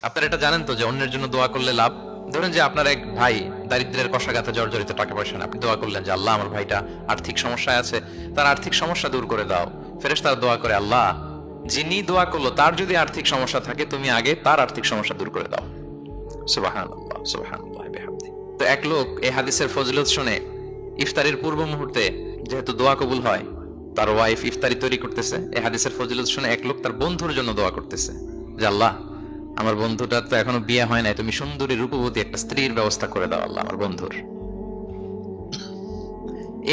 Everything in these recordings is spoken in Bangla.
আপনারা এটা জানেন তো যে অন্যের জন্য দোয়া করলে লাভ। ধরেন যে আপনার এক ভাই দারিদ্র্যের কষাঘাতে জর্জরিত, টাকা পয়সা না, আপনি দোয়া করলেন যে আল্লাহ আমার ভাইটা আর্থিক সমস্যায় আছে, তার আর্থিক সমস্যা দূর করে দাও। ফেরেশতারা দোয়া করে, আল্লাহ যিনি দোয়া করলো তার যদি আর্থিক সমস্যা থাকে তুমি আগে তার আর্থিক সমস্যা দূর করে দাও। সুবহানাল্লাহ, সুবহানাল্লাহ বিহামদি। তো এক লোক এই হাদিসের ফজিলত শুনে ইফতারের পূর্ব মুহূর্তে, যেহেতু দোয়া কবুল হয়, তার ওয়াইফ ইফতারি তৈরি করতেছে, এই হাদিসের ফজিলত শুনে এক লোক তার বন্ধুর জন্য দোয়া করতেছে যে আল্লাহ আমার বন্ধুটার তো এখনো বিয়ে হয় নাই, তুমি সুন্দরী রূপবতী একটা স্ত্রীর ব্যবস্থা করে দাও আল্লাহ আমার বন্ধুর।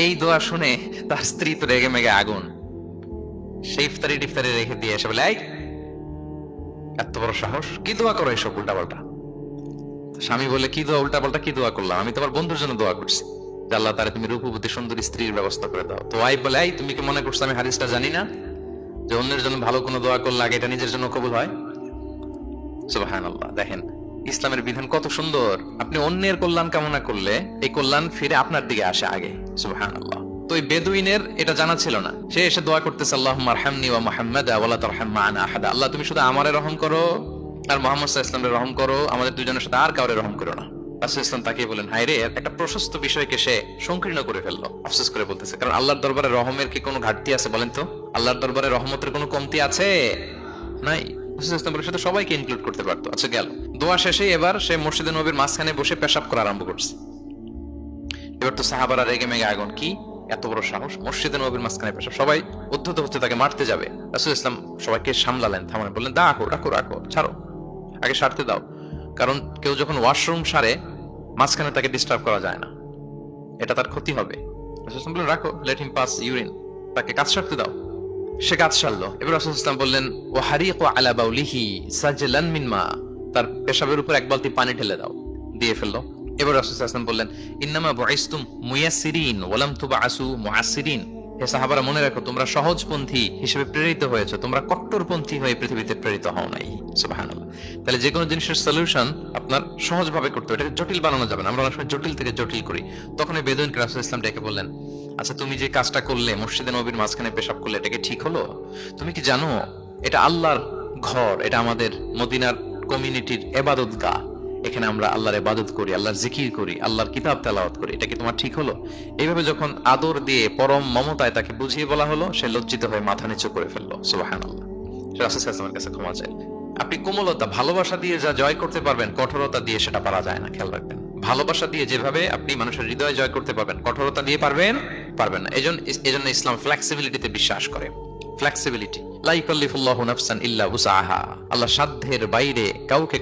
এই দোয়া শুনে তার স্ত্রী তো রেগে মেগে আগুন, সেই ইফতারি টিফতারি রেখে দিয়ে এসে বলে, এই এত বড় সাহস, কি দোয়া করো এসব উল্টাপাল্টা। স্বামী বলে, কি দোয়া উল্টাপাল্টা, কি দোয়া করলাম, আমি তোমার বন্ধুর জন্য দোয়া করছি যে আল্লাহ তারা তুমি রূপবতী সুন্দরী স্ত্রীর ব্যবস্থা করে দাও। তো ওয়াইফ বলে, এই তুমি কি মনে করছো আমি হাদিসটা জানি না যে অন্যের জন্য ভালো কোনো দোয়া করলে আগে এটা নিজের জন্য কবুল হয়? সুবহানাল্লাহ। দেখেন ইসলামের বিধান কত সুন্দর। আপনি অন্যের কল্যাণ কামনা করলে এই কল্যাণ ফিরে আপনার দিকে আসে আগে। সুবহানাল্লাহ। তো এই বেদুইনের এটা জানা ছিল না, সে এসে দোয়া করতেছে, আল্লাহুম্মা আরহামনি ওয়া মুহাম্মাদা ওয়া লা তারহাম মা'ানা আহাদা। আল্লাহ তুমি শুধু আমারে রহম করো আর মুহাম্মদ সাল্লাল্লাহু আলাইহি ওয়াসাল্লামের রহম করো, আমাদের দুজনের সাথে আর কাউরে রহম করো না। রাসূল ইসলাম তাকিয়ে বলেন, হায় রে, একটা প্রশস্ত বিষয়কে সে সংকীর্ণ করে ফেললো। আফসোস করে বলতেছে, কারণ আল্লাহর দরবারে রহমের কি কোনো ঘাটতি আছে বলেন তো? আল্লাহর দরবারে রহমতের কোনো কমতি আছে? নাই। সাথে সবাইকে ইনক্লুড করতে পারতো। আচ্ছা গেল, দোয়া শেষে এবার সে মসজিদে নবীর মাঝখানে বসে পেশাব করা আরম্ভ করছে। এবার তো সাহাবারা রেগে মেগে আগুন, কি এত বড় সাহস, মসজিদে নবীর মাঝখানে পেশাব। সবাই উদ্ধত হচ্ছে, তাকে মারতে যাবে। রাসূল ইসলাম সবাইকে সামলালেন, থামালেন, বললেন, রাখো রাখো রাখো, ছাড়ো, আগে সারতে দাও। কারণ কেউ যখন ওয়াশরুম সারে মাঝখানে তাকে ডিস্টার্ব করা যায় না, এটা তার ক্ষতি হবে। রাসূল ইসলাম বললেন, রাখো, লেট হিম পাস ইউরিন, তাকে কাজ সারতে দাও। সে কাজ সারলো। এবার রাসূল ইসলাম বললেন, ও হারিকু আলা বাউলিহি সাজলান মিন মা, তার পেশাবের উপর এক বালতি পানি ঢেলে দাও, দিয়ে ফেললো। এবার রাসূল ইসলাম বললেন, ইন্নামা বুইসতুম মুয়াসসিরিন ওয়া লাম তুবআসু মুআসসিরিন। হে সাহাবারা, মনে রাখো তোমরা সহজপন্থী হিসেবে প্রেরিত হয়েছে, তোমরা কট্টরপন্থী হয়ে পৃথিবীতে প্রেরিত হও নাই। সুবহানাল্লাহ। তাহলে যে কোনো জিনিসের সলিউশন আপনার সহজভাবে করতে হবে, এটাকে জটিল বানানো যাবে না। আমরা অনেক সময় জটিল থেকে জটিল করি। তখন এই বেদুইনকে রাসূল ইসলাম ডেকে বললেন, আচ্ছা তুমি যে কাজটা করলে, মসজিদে নবীর মাঝখানে পেশাব করলে, এটা কি ঠিক হলো? তুমি কি জানো এটা আল্লাহর ঘর, এটা আমাদের মদিনার কমিউনিটির ইবাদতগাহ, এখানে আমরা আল্লাহর ইবাদত করি, আল্লাহর জিকির করি, আল্লাহর কিতাব তেলাওয়াত করি, এটা কি তোমার ঠিক হলো? এইভাবে যখন আদর দিয়ে পরম মমতায় তাকে বুঝিয়ে বলা হলো, সে লজ্জিত হয়ে মাথা নিচু করে ফেললো। সুবহানাল্লাহ। সে রাসূল সাল্লাল্লাহু আলাইহি ওয়াসাল্লামের কাছে ক্ষমা চাইল। আপনি কোমলতা, ভালোবাসা দিয়ে যা জয় করতে পারবেন, কঠোরতা দিয়ে সেটা পারা যায় না, খেয়াল রাখবেন। ভালোবাসা দিয়ে যেভাবে আপনি মানুষের হৃদয় জয় করতে পারবেন, কঠোরতা দিয়ে পারবেন না। এজন্য ইসলাম ফ্লেক্সিবিলিটিতে বিশ্বাস করে। ফ্লেক্সিবিলিটি, লা ইউকাল্লিফুল্লাহু নাফসান ইল্লা উসআহা। আল্লাহ সাধ্যের বাইরে কাউকে